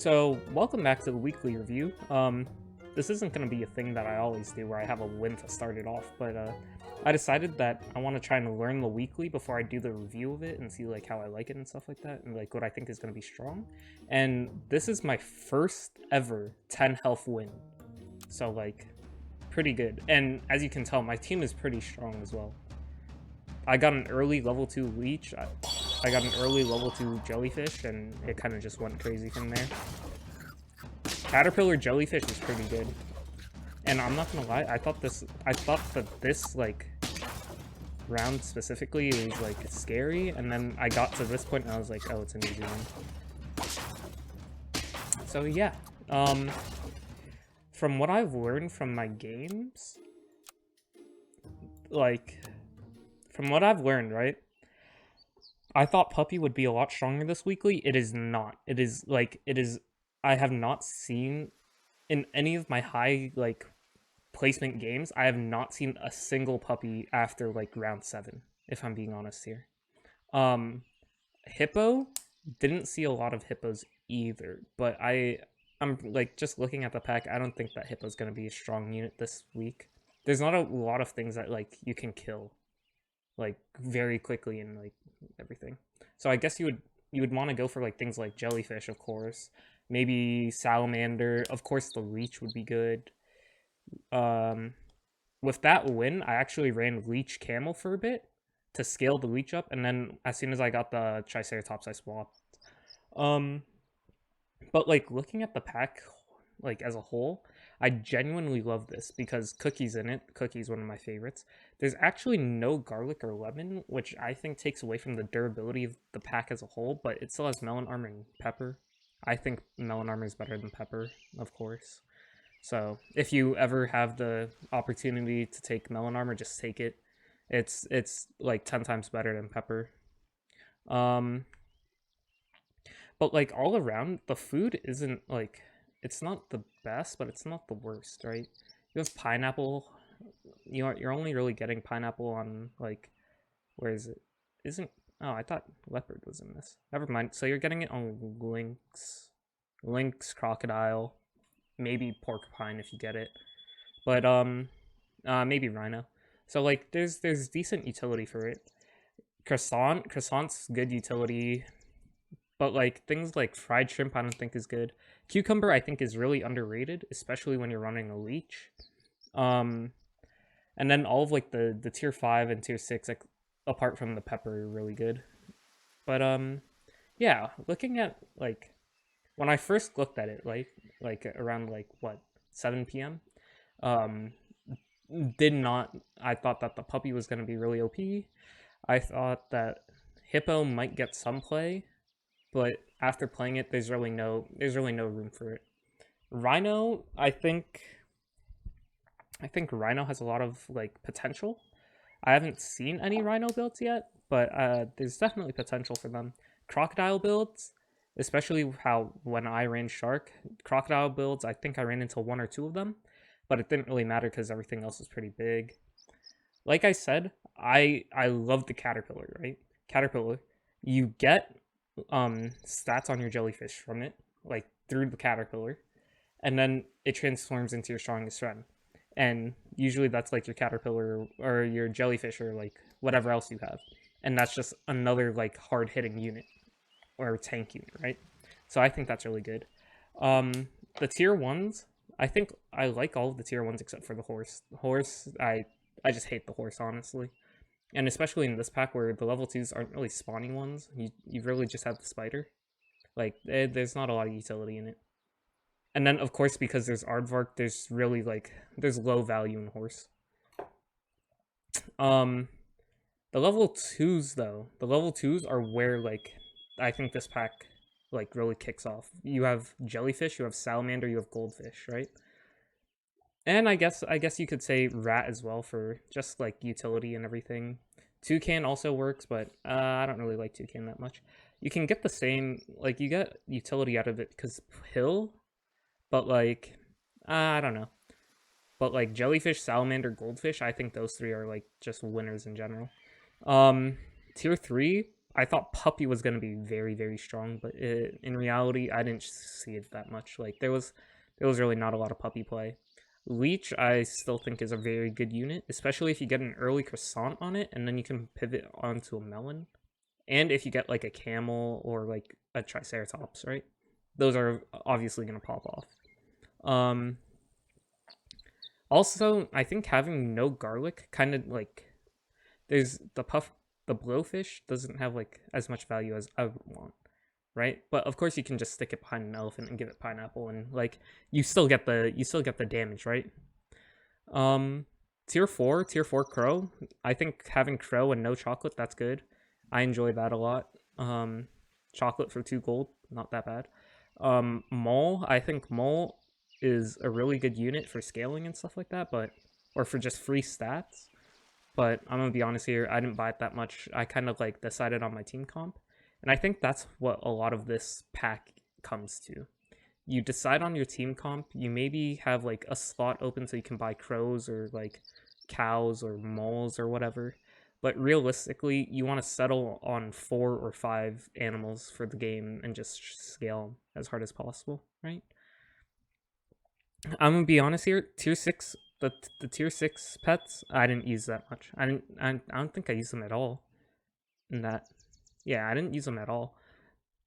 So, welcome back to the weekly review. This isn't going to be a thing that I always do where I have a win to start it off, but I decided that I want to try and learn the weekly before I do the review of it and see like how I like it and stuff like that, and like what I think is going to be strong. And this is my first ever 10 health win, so like pretty good. And as you can tell, my team is pretty strong as well. I got an early level 2 leech. I got an early level 2 jellyfish, and it kind of just went crazy from there. Caterpillar jellyfish is pretty good. And I'm not gonna lie, I thought that this like round specifically was like scary, and then I got to this point and I was like, oh, it's an easy one. So yeah. From what I've learned from my games, like from what I've learned, right? I thought Puppy would be a lot stronger this weekly. It is not. I have not seen in any of my high like placement games, I have not seen a single Puppy after like round 7, if I'm being honest here. Hippo, didn't see a lot of Hippos either, but I'm like just looking at the pack, I don't think that Hippo's going to be a strong unit this week. There's not a lot of things that like you can kill like very quickly and like everything. So I guess you would want to go for like things like jellyfish, of course. Maybe salamander. Of course, the leech would be good. Um, with that win, I actually ran leech camel for a bit to scale the leech up, and then as soon as I got the triceratops, I swapped. Um, but like looking at the pack, like as a whole, I genuinely love this because Cookie's in it. Cookie's one of my favorites. There's actually no garlic or lemon, which I think takes away from the durability of the pack as a whole, but it still has melon armor and pepper. I think melon armor is better than pepper, of course. So if you ever have the opportunity to take melon armor, just take it. It's like 10 times better than pepper. Um, but like all around, the food isn't like it's not the best, but it's not the worst, right? You have pineapple. You're only really getting pineapple on like where is it? Isn't oh I thought leopard was in this. Never mind. So you're getting it on lynx, crocodile, maybe porcupine if you get it, but maybe rhino. So like there's decent utility for it. Croissant's good utility. But like things like fried shrimp, I don't think is good. Cucumber, I think, is really underrated, especially when you're running a leech. Um, and then all of like the tier 5 and tier 6, like apart from the pepper, are really good. But yeah, looking at like when I first looked at it, like around like what 7 p.m. Um, did not. I thought that the puppy was gonna be really OP. I thought that hippo might get some play, but after playing it, there's really no room for it. Rhino, I think Rhino has a lot of like potential. I haven't seen any Rhino builds yet, but there's definitely potential for them. Crocodile builds, especially how when I ran Shark, Crocodile builds, I think I ran into one or two of them, but it didn't really matter because everything else was pretty big. Like I said, I love the Caterpillar, right? Caterpillar, you get stats on your jellyfish from it, like through the caterpillar, and then it transforms into your strongest friend. And usually that's like your caterpillar or your jellyfish or like whatever else you have. And that's just another like hard hitting unit or tank unit, right? So I think that's really good. The tier ones, I think I like all of the tier ones except for the horse. The horse, I just hate the horse honestly, and especially in this pack where the level 2s aren't really spawning ones, you really just have the spider. Like there's not a lot of utility in it. And then of course because there's Aardvark, there's really like there's low value in horse. Um the level 2s though, the level 2s are where like I think this pack like really kicks off. You have jellyfish, you have salamander, you have goldfish, right? And I guess you could say rat as well for just like utility and everything. Toucan also works, but I don't really like toucan that much. You can get the same like you get utility out of it because pill, but like I don't know. But like jellyfish, salamander, goldfish, I think those three are like just winners in general. Um, tier 3. I thought Puppy was going to be very, very strong, but in reality, I didn't see it that much. Like, there was really not a lot of Puppy play. Leech, I still think is a very good unit, especially if you get an early Croissant on it, and then you can pivot onto a Melon. And if you get, like, a Camel or, like, a Triceratops, right? Those are obviously going to pop off. Also, I think having no garlic kind of, like, there's the blowfish doesn't have, like, as much value as I would want, right? But of course you can just stick it behind an elephant and give it pineapple, and like you still get the damage, right? Tier 4 crow. I think having crow and no chocolate, that's good. I enjoy that a lot. Chocolate for 2 gold, not that bad. Mole, I think Mole is a really good unit for scaling and stuff like that, but or for just free stats. But I'm gonna be honest here, I didn't buy it that much. I kind of like decided on my team comp. And I think that's what a lot of this pack comes to. You decide on your team comp, you maybe have like a slot open so you can buy crows or like cows or moles or whatever. But realistically, you want to settle on 4 or 5 animals for the game and just scale as hard as possible, right? I'm gonna be honest here, tier 6, the tier 6 pets, I didn't use that much. I don't think I used them at all in that. Yeah, I didn't use them at all.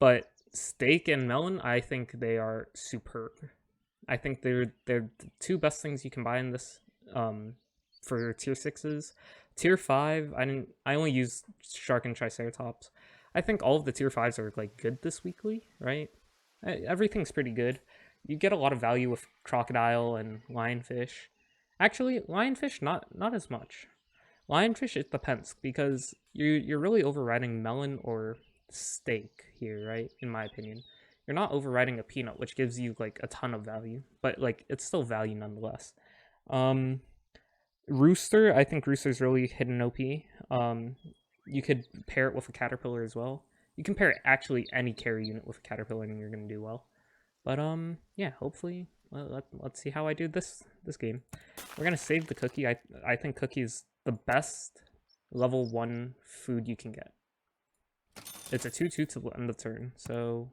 But steak and melon, I think they are superb. I think they're the 2 best things you can buy in this for tier 6s. Tier 5, I only use shark and triceratops. I think all of the tier 5s are like good this weekly, right? Everything's pretty good. You get a lot of value with crocodile and lionfish. Actually, lionfish not as much. Lionfish, it depends, because you're really overriding melon or steak here, right? In my opinion, you're not overriding a peanut, which gives you like a ton of value, but like it's still value nonetheless. Rooster, I think Rooster's really hidden OP. You could pair it with a caterpillar as well. You can pair actually any carry unit with a caterpillar and you're gonna do well. But yeah, hopefully, let's see how I do this game. We're gonna save the cookie. I think cookie is the best level 1 food you can get. It's a 2/2 to end the turn, so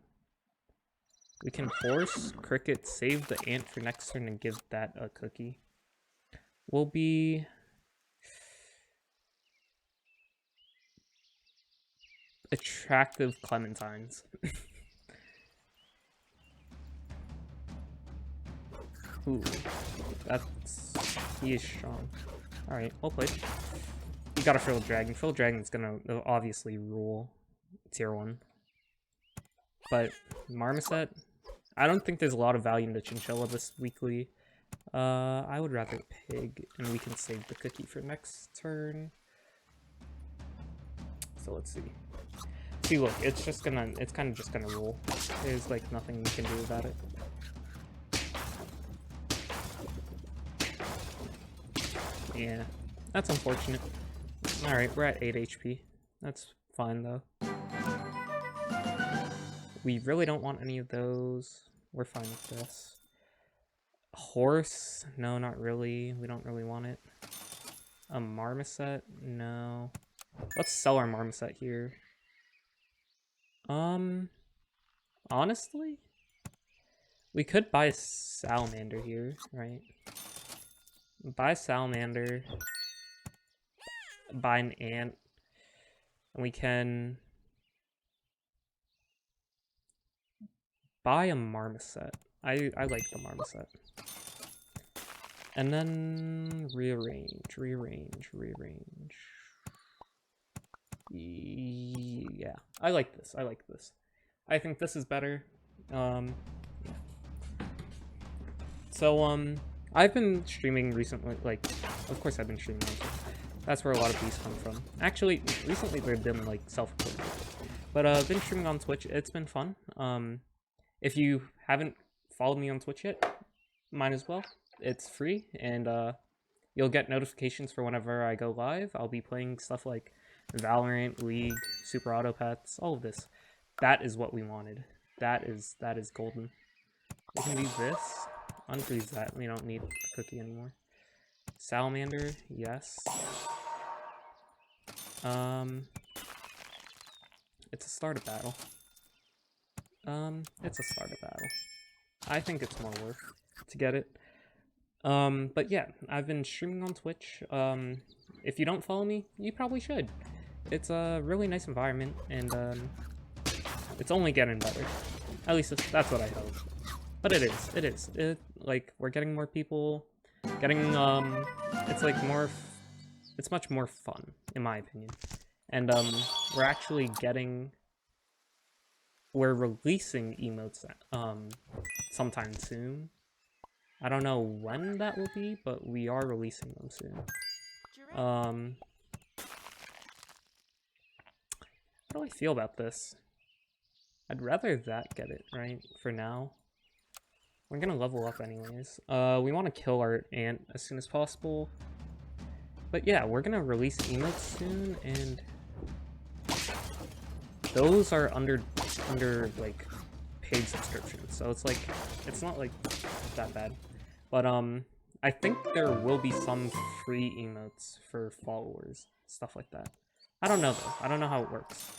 we can force Cricket, save the ant for next turn, and give that a cookie. We'll be attractive clementines. Ooh, he is strong. All right, well played. You got a Frilled Dragon. Frilled Dragon's gonna obviously rule tier 1. But Marmoset, I don't think there's a lot of value in the Chinchilla this weekly. I would rather Pig, and we can save the cookie for next turn. So let's see. See, look, it's kind of just gonna rule. There's like nothing you can do about it. Yeah, that's unfortunate. Alright, we're at 8 HP. That's fine, though. We really don't want any of those. We're fine with this. Horse? No, not really. We don't really want it. A Marmoset? No. Let's sell our Marmoset here. Honestly? We could buy a Salamander here, right? Buy a Salamander. Buy an ant. And we can buy a Marmoset. I like the Marmoset. And then rearrange. Yeah, I like this. I think this is better. Yeah. So, I've been streaming recently, like, of course I've been streaming on Twitch. That's where a lot of these come from. Actually, recently they've been, like, self-recorded. But, I've been streaming on Twitch. It's been fun. If you haven't followed me on Twitch yet, might as well. It's free, and, you'll get notifications for whenever I go live. I'll be playing stuff like Valorant, League, Super Auto Pets, all of this. That is what we wanted. That is golden. We can leave this. Unfreeze that. We don't need the cookie anymore. Salamander, yes. It's a starter battle. It's a starter battle. I think it's more worth to get it. But yeah, I've been streaming on Twitch. If you don't follow me, you probably should. It's a really nice environment, and it's only getting better. At least that's what I hope. But it is. Like, we're getting more people, getting, it's like it's much more fun, in my opinion. And, we're releasing emotes, sometime soon. I don't know when that will be, but we are releasing them soon. How do I feel about this? I'd rather that get it, right? For now. We're gonna level up anyways. We want to kill our ant as soon as possible. But yeah, we're gonna release emotes soon, and those are under like paid subscriptions, so it's like it's not like that bad. But I think there will be some free emotes for followers, stuff like that. I don't know though. I don't know how it works.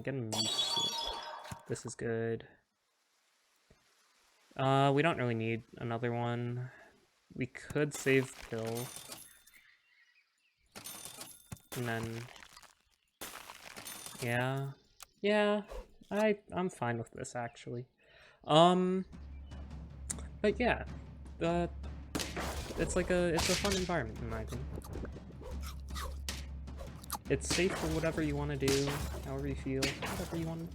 Getting used to it. This is good. We don't really need another one. We could save Pill. And then yeah, I'm fine with this actually. But yeah, it's a fun environment in my opinion. It's safe for whatever you want to do, however you feel, whatever you want.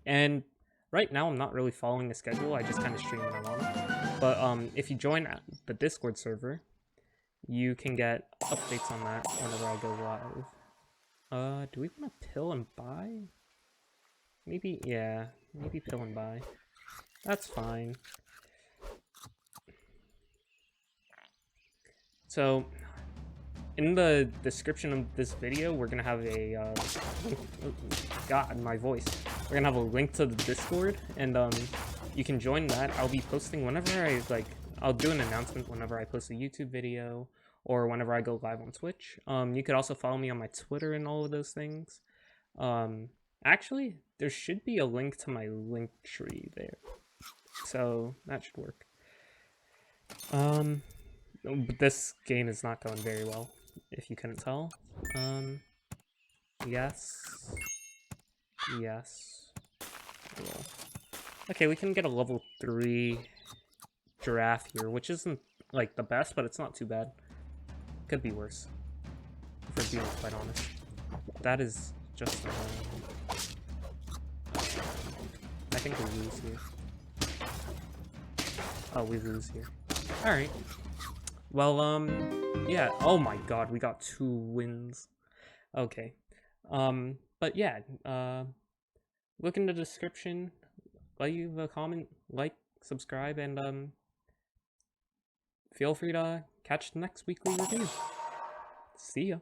And right now I'm not really following the schedule. I just kind of stream when I want. But if you join the Discord server, you can get updates on that whenever I go live. Do we want to pill and buy? Maybe, yeah, maybe pill and buy. That's fine. So, in the description of this video, we're gonna have a, God, my voice. We're gonna have a link to the Discord, and, you can join that. I'll be posting whenever I'll do an announcement whenever I post a YouTube video, or whenever I go live on Twitch. You could also follow me on my Twitter and all of those things. Actually, there should be a link to my link tree there. So, that should work. But this game is not going very well, if you couldn't tell. Yes. Yes. Cool. Okay, we can get a level 3 giraffe here, which isn't, like, the best, but it's not too bad. Could be worse, if we're being quite honest. That is just I think we lose here. Oh, we lose here. Alright. Well, yeah. Oh my god, we got 2 wins. Okay. But yeah, look in the description, leave a comment, like, subscribe, and, feel free to catch the next weekly review. See ya.